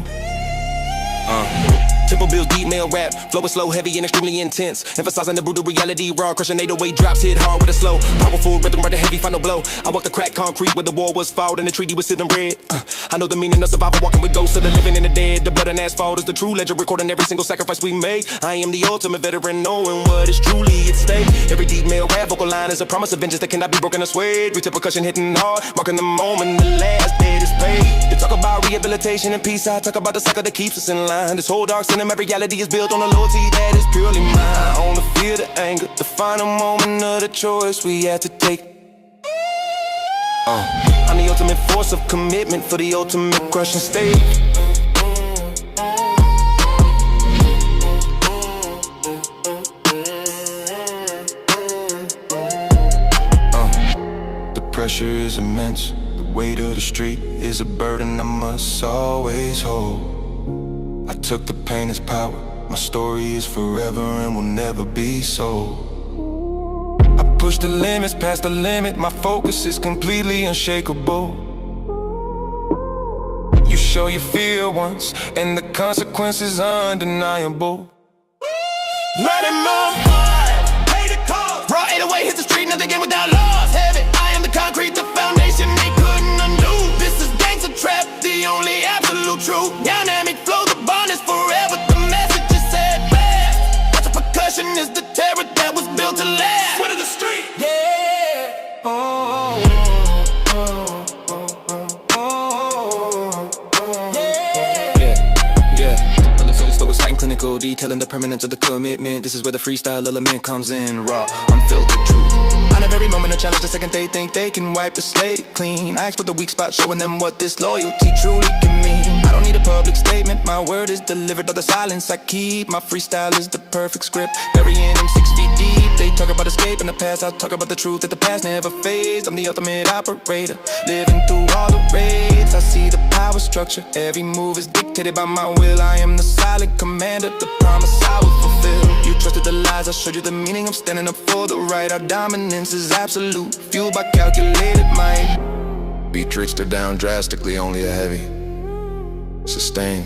Temple bills, deep mail rap. Flow is slow, heavy, and extremely intense. Emphasizing the brutal reality, raw, crushing 808 drops, hit hard with a slow. Powerful rhythm, right, a heavy final blow. I walk the cracked concrete where the war was fought and the treaty was sitting red. I know the meaning of survival, walking with ghosts of the living and the dead. The blood and asphalt is the true ledger, recording every single sacrifice we made. I am the ultimate veteran, knowing what is truly at stake. Every deep mail rap, vocal line is a promise of vengeance that cannot be broken or swayed. Retail percussion hitting hard, marking the moment the last debt is paid. They talk about rehabilitation and peace, I talk about the cycle that keeps us in line. This whole dark cinema reality is built on a loyalty that is purely mine. On the fear, the anger, the final moment of the choice we had to take. I'm the ultimate force of commitment for the ultimate crushing stage. The pressure is immense. The weight of the street is a burden I must always hold. I took the pain as power. My story is forever and will never be sold. I push the limits past the limit. My focus is completely unshakable. You show your fear once, and the consequences undeniable. Let him on fire. Pay the cost. Raw 808 hits the street, nothing again without loss. Heavy. I am the concrete, the foundation they couldn't undo. This is gangster trap, the only absolute truth. Dynamic flow, the bond is forever. The message is said fast. Watch the percussion is the terror that was built to last. Sweat of the street. Yeah. Clinical, detailing the permanence of the commitment. This is where the freestyle element comes in. Raw, unfiltered truth. I find every moment a challenge. The second they think they can wipe the slate clean, I exploit the weak spot, showing them what this loyalty truly can mean. I don't need a public statement, my word is delivered. All the silence I keep, my freestyle is the perfect script. Burying them 6 feet deep. They talk about escaping the past, I'll talk about the truth that the past never fades. I'm the ultimate operator, living through all the raids. I see the power structure, every move is dictated by my will. I am the silent commander, the promise I will fulfill. You trusted the lies, I showed you the meaning of standing up for the right. Our dominance is absolute, fueled by calculated might. Beat tricked her down drastically, only a heavy sustain.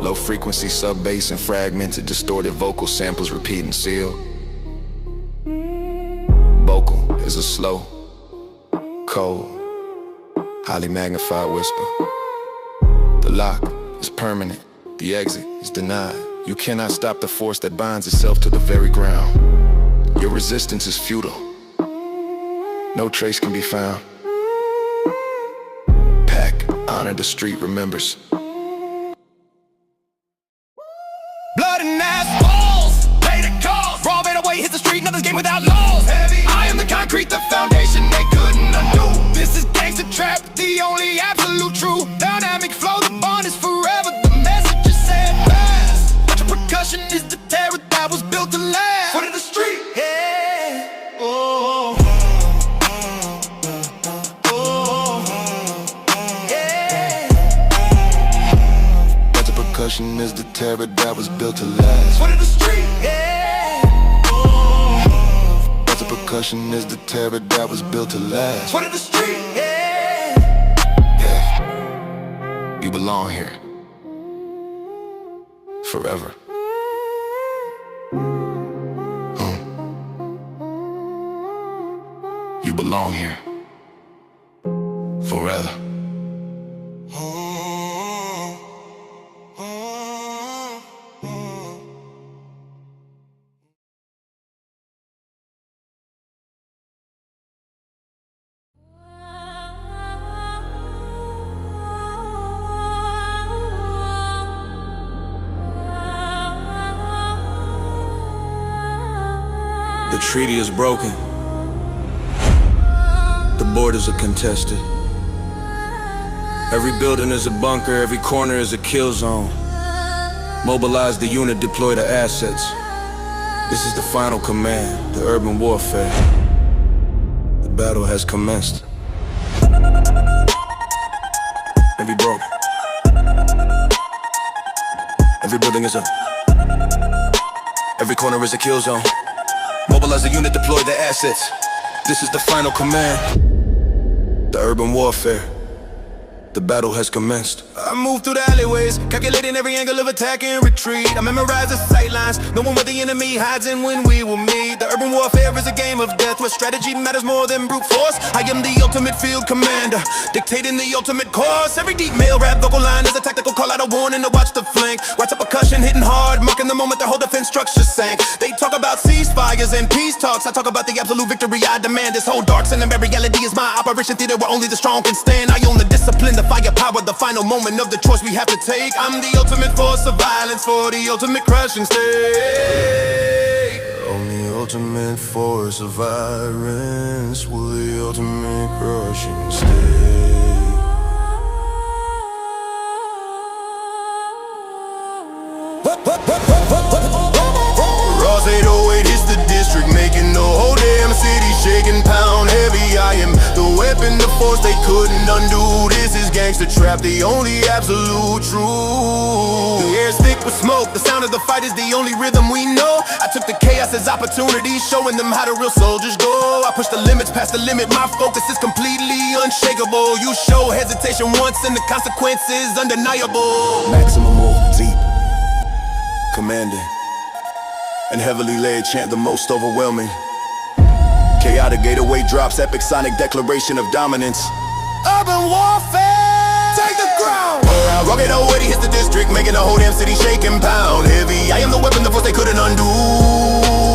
Low frequency sub bass and fragmented distorted vocal samples repeat and seal. Vocal is a slow, cold, highly magnified whisper. The lock is permanent, the exit is denied. You cannot stop the force that binds itself to the very ground. Your resistance is futile, no trace can be found. Pack, honor the street remembers. Blood and assholes, pay the cost. Raw made away, hit the street, another game without laws. Heavy, I am the concrete, the foundation they couldn't undo. This is gangster trap, the only absolute true. Dynamic flow, the bond is forever. The message is said fast. But your percussion is the terror that was built to last. Foot of the street, yeah. Oh. Percussion is the terror that was built to last. Foot of the street, yeah. But the percussion is the terror that was built to last. Foot of the street, yeah. Yeah, you belong here forever. You belong here forever. The treaty is broken. The borders are contested. Every building is a bunker, every corner is a kill zone. Mobilize the unit, deploy the assets. This is the final command, the urban warfare. The battle has commenced. Every broke. Every building is a. Every corner is a kill zone. Mobilize the unit, deploy the assets. This is the final command. The urban warfare. The battle has commenced. I move through the alleyways, calculating every angle of attack and retreat. I memorize the sightlines, knowing where the enemy hides and when we will meet. The urban warfare is a game of death where strategy matters more than brute force. I am the ultimate field commander, dictating the ultimate course. Every deep male rap vocal line is a tactical call out, a warning to watch the flank. Watch the percussion hitting hard, marking the moment the whole defense structure sank. They talk about ceasefires and peace talks, I talk about the absolute victory I demand. This whole dark cinema reality is my operation theater where only the strong can stand. I own the discipline, the firepower, the final moment of the choice we have to take. I'm the ultimate force of violence for the ultimate crushing state. On the ultimate force of violence for the ultimate crushing state. Ross 808 hits the district, making the whole damn city shaking, pound heavy. I am the weapon, the force they couldn't undo. This is gangster trap, the only absolute truth. The air's thick with smoke, the sound of the fight is the only rhythm we know. I took the chaos as opportunity, showing them how the real soldiers go. I push the limits, past the limit, my focus is completely unshakable. You show hesitation once and the consequence is undeniable. Maximum deep, commanding, and heavily laid chant the most overwhelming. Chaotic gateway drops, epic sonic declaration of dominance. Urban warfare, take the ground. Rocket 080 hits the district, making the whole damn city shaking, pound heavy. I am the weapon, the force they couldn't undo.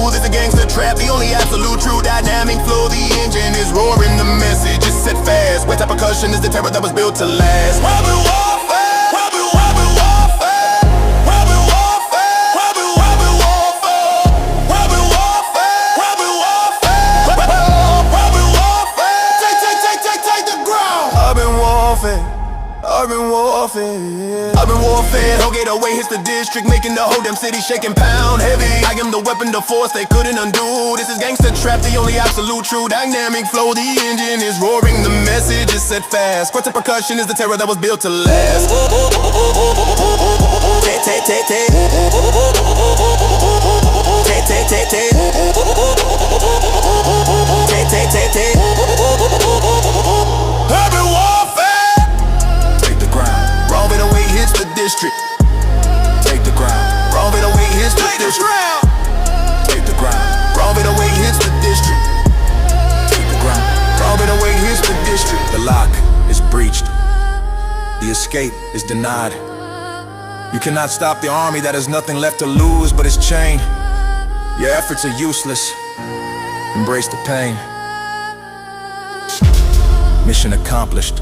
This is a gangster trap, the only absolute true dynamic flow. The engine is roaring, the message is set fast. Wet type percussion is the terror that was built to last. Urban warfare, urban warfare, urban warfare, urban warfare, urban warfare, urban warfare. 808 hits the district, making the whole damn city shaking pound heavy. I am the weapon, the force they couldn't undo. This is gangster trap, the only absolute true dynamic flow. The engine is roaring, the message is set fast. Quartet percussion is the terror that was built to last. Urban warfare. Take the ground. Raw 808 hits the district. Take the ground. Raw 808 hits the district. Take the ground. Raw 808 hits the district. Take the ground. Raw 808 hits the district. The lock is breached. The escape is denied. You cannot stop the army that has nothing left to lose but its chain. Your efforts are useless. Embrace the pain. Mission accomplished.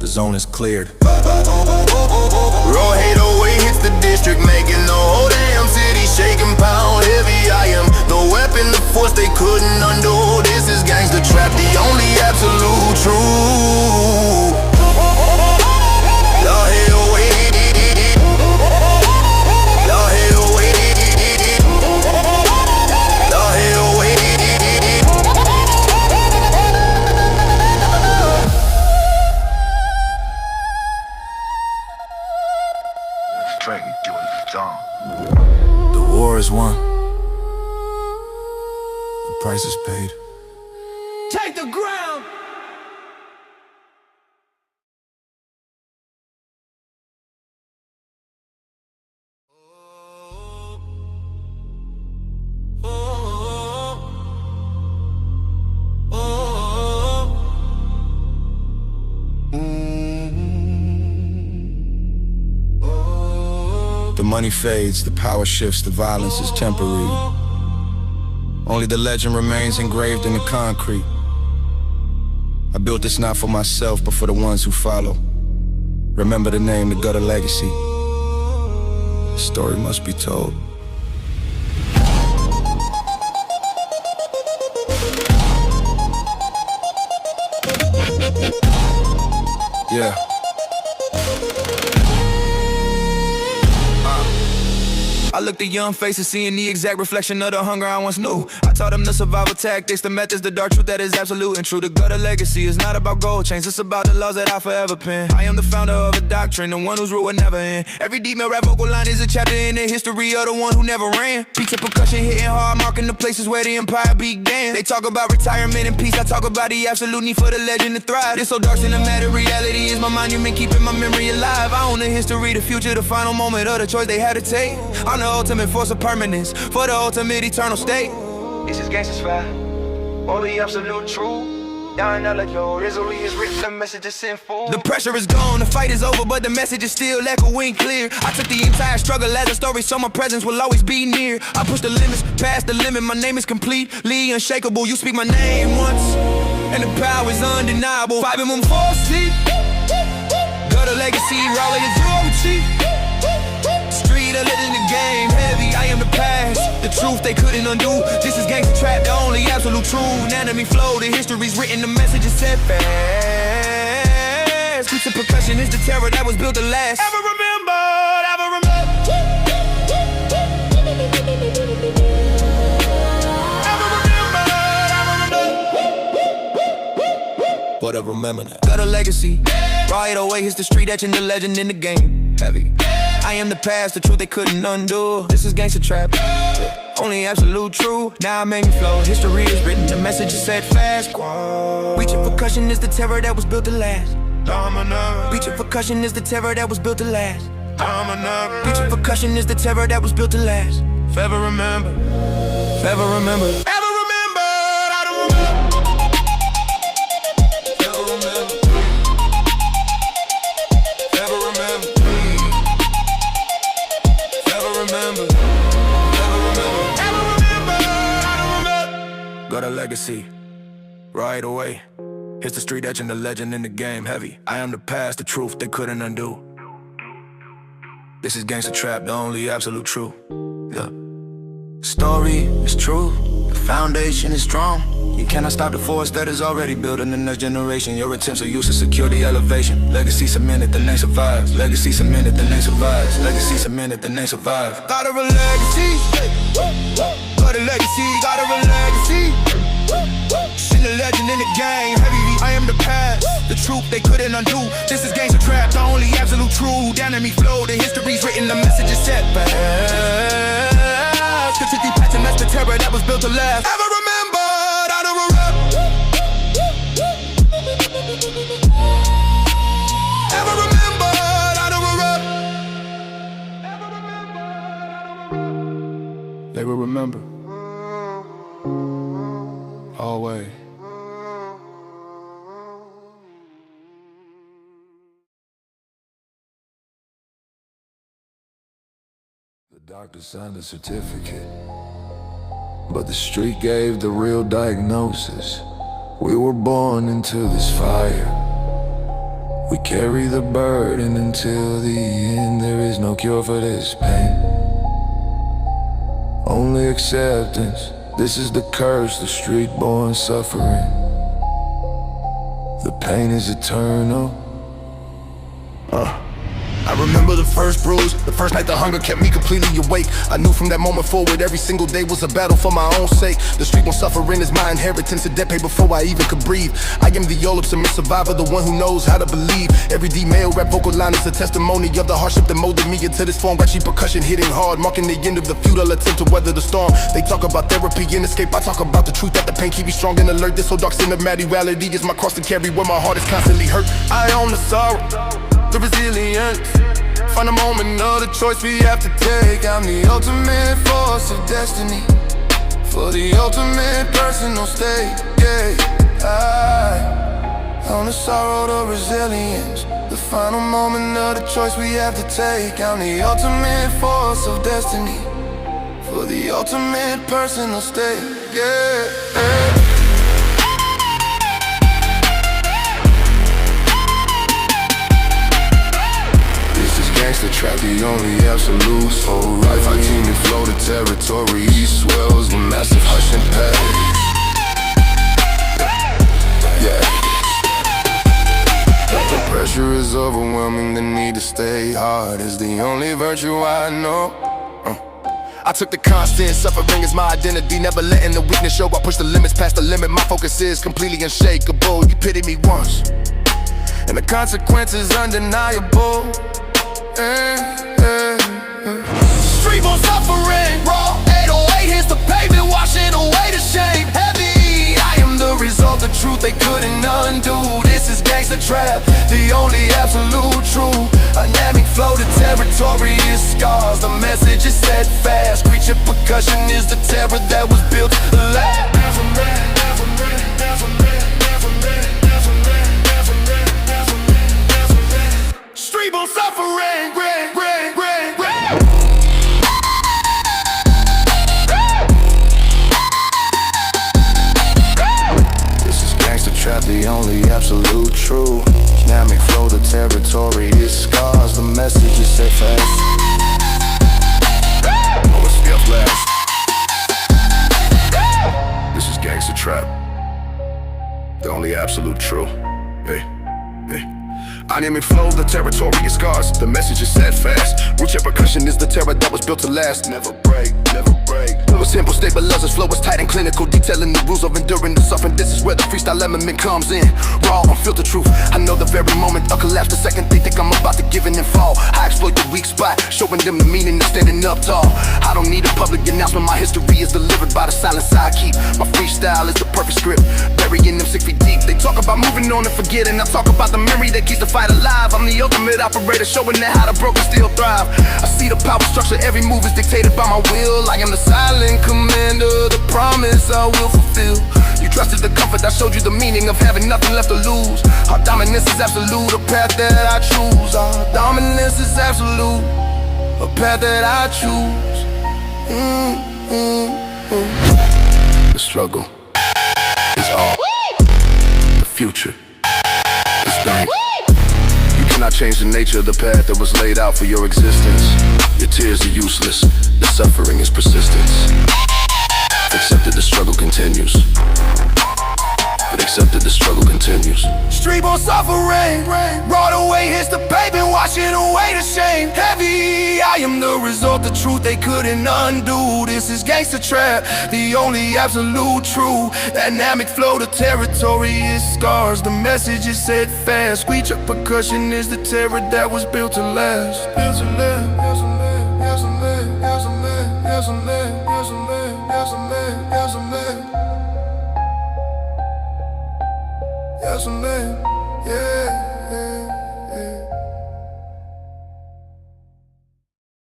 The zone is cleared. Raw 808 hits the district, making the whole damn city shaking pound heavy. I am the weapon, the force they couldn't undo. This is gangster trap, the only absolute truth. Raw 808. Raw 808. Raw 808. The war is won. The price is paid. Take the ground. The money fades, the power shifts, the violence is temporary. Only the legend remains engraved in the concrete. I built this not for myself, but for the ones who follow. Remember the name, the gutter legacy. The story must be told. Yeah. I looked at young faces, seeing the exact reflection of the hunger I once knew. I taught them the survival tactics, the methods, the dark truth that is absolute and true. The gutter legacy is not about gold chains, it's about the laws that I forever pen. I am the founder of a doctrine, the one whose root will never end. Every deep male rap vocal line is a chapter in the history of the one who never ran. Beats and percussion hitting hard, marking the places where the empire began. They talk about retirement and peace, I talk about the absolute need for the legend to thrive. It's so dark, cinematic reality is my monument, keeping my memory alive. I own the history, the future, the final moment of the choice they had to take. I'm the ultimate force of permanence, for the ultimate eternal state. This is gangster's fire, only absolute truth. Down and like your misery is written, the message is sinful. The pressure is gone, the fight is over, but the message is still echoing clear. I took the entire struggle as a story, so my presence will always be near. I push the limits, past the limit, my name is completely unshakable. You speak my name once, and the power is undeniable. 5 MM force, gutter legacy, raw authority. Street, a legend, the game heavy, I am the past, the truth they couldn't undo. This is gangster trap, the only absolute truth. Enemy flow, the history's written, the message is set fast. Beats and percussion is the terror that was built to last. Ever remembered, ever remembered. But I remember that. Got a legacy, raw 808 hits the street, etching the legend in the game heavy. I am the past, the truth they couldn't undo. This is gangster trap, only absolute true. Now I make me flow, history is written, the message is set fast. Beats and percussion is the terror that was built to last. Beats and percussion is the terror that was built to last. Beats and percussion is the terror that was built to last. Forever remember, forever remember. Ever remembered, I don't remember. Forever remember. Forever remember. Got a legacy, right away. Hits the street etching the legend in the game heavy. I am the past, the truth they couldn't undo. This is gangster trap, the only absolute true. Yeah. Story is true, the foundation is strong. You cannot stop the force that is already built in the next generation. Your attempts are used to secure the elevation. Legacy cemented, the name survives. Legacy cemented, the name survives. Legacy cemented, the name survives. Got a legacy, got a legacy, got a legacy. Shit, a legend in the game. Heavy, I am the past. The truth they couldn't undo. This is gangster trap, the only absolute true. Down in me flow, the history's written, the message is set fast. Continue patching, that's the terror that was built to last. Ever remembered, I don't rap. Ever remembered, I don't rap. They will remember. Always. The doctor signed a certificate, but the street gave the real diagnosis. We were born into this fire. We carry the burden until the end. There is no cure for this pain, only acceptance. This is the curse, the street-born suffering. The pain is eternal. I remember the first bruise, the first night the hunger kept me completely awake. I knew from that moment forward every single day was a battle for my own sake. The street won't suffering is my inheritance, a debt paid before I even could breathe. I am the ultimate survivor, the one who knows how to believe. Every D-male rap vocal line is a testimony of the hardship that molded me into this form. Ratchet percussion hitting hard, marking the end of the futile attempt to weather the storm. They talk about therapy and escape, I talk about the truth that the pain keep me strong and alert. This whole dark cinematic reality is my cross to carry where my heart is constantly hurt. I own the sorrow, the resilience. Find a moment of the choice we have to take. I'm the ultimate force of destiny, for the ultimate personal state. Yeah, I own the sorrow, the resilience. The final moment of the choice we have to take. I'm the ultimate force of destiny, for the ultimate personal state. Yeah, yeah. Gangster trap, the only absolute so right. Fighting and flow the territory, he swells the massive hush and pace. Yeah. The pressure is overwhelming, the need to stay hard is the only virtue I know. I took the constant suffering as my identity, never letting the weakness show. I push the limits past the limit, my focus is completely unshakable. You pity me once, and the consequence is undeniable. Street born suffering, raw 808 hits the pavement, washing away the shame. Heavy, I am the result, the truth they couldn't undo. This is gangster trap, the only absolute true. Dynamic flow, the territory is scars. The message is set fast. Creature percussion is the terror that was built to last. Street born suffering, This is gangster trap, the only absolute true. Dynamic flow, the territory is scars. The message is set fast. Oh, it's fifth last. This is gangster trap, the only absolute true. Hey, hey. Dynamic flow, the territory is scars. The message is set fast. Ruthless percussion is the terror that was built to last. Never break, never break. Flow is simple, stabilizes, flow is tight and clinical, detailing the rules of enduring the suffering. This is where the freestyle element comes in. Raw, unfiltered truth. I know the very moment of collapse, the second they think I'm about to give in and fall. I exploit the weak spot, showing them the meaning of standing up tall. I don't need a public announcement, my history is delivered by the silence I keep. My freestyle is the perfect script, burying them 6 feet deep. They talk about moving on and forgetting, I talk about the memory that keeps the fight alive. I'm the ultimate operator, showing them how the broken still thrive. I see the power structure, every move is dictated by my will. I am the silent commander, the promise I will fulfill. You trusted the comfort, I showed you the meaning of having nothing left to lose. Our dominance is absolute, a path that I choose. Our dominance is absolute, a path that I choose. The struggle is all. The future is done. You cannot change the nature of the path that was laid out for your existence. Your tears are useless, the suffering is persistence. Accept that the struggle continues. suffering. Brought away hits the pavement, washing away the shame. Heavy, I am the result, the truth they couldn't undo. This is gangster trap, the only absolute true. Dynamic flow, the territory is scars. The message is set fast. Screech of percussion is the terror that was built to last. Built to last. Yeah.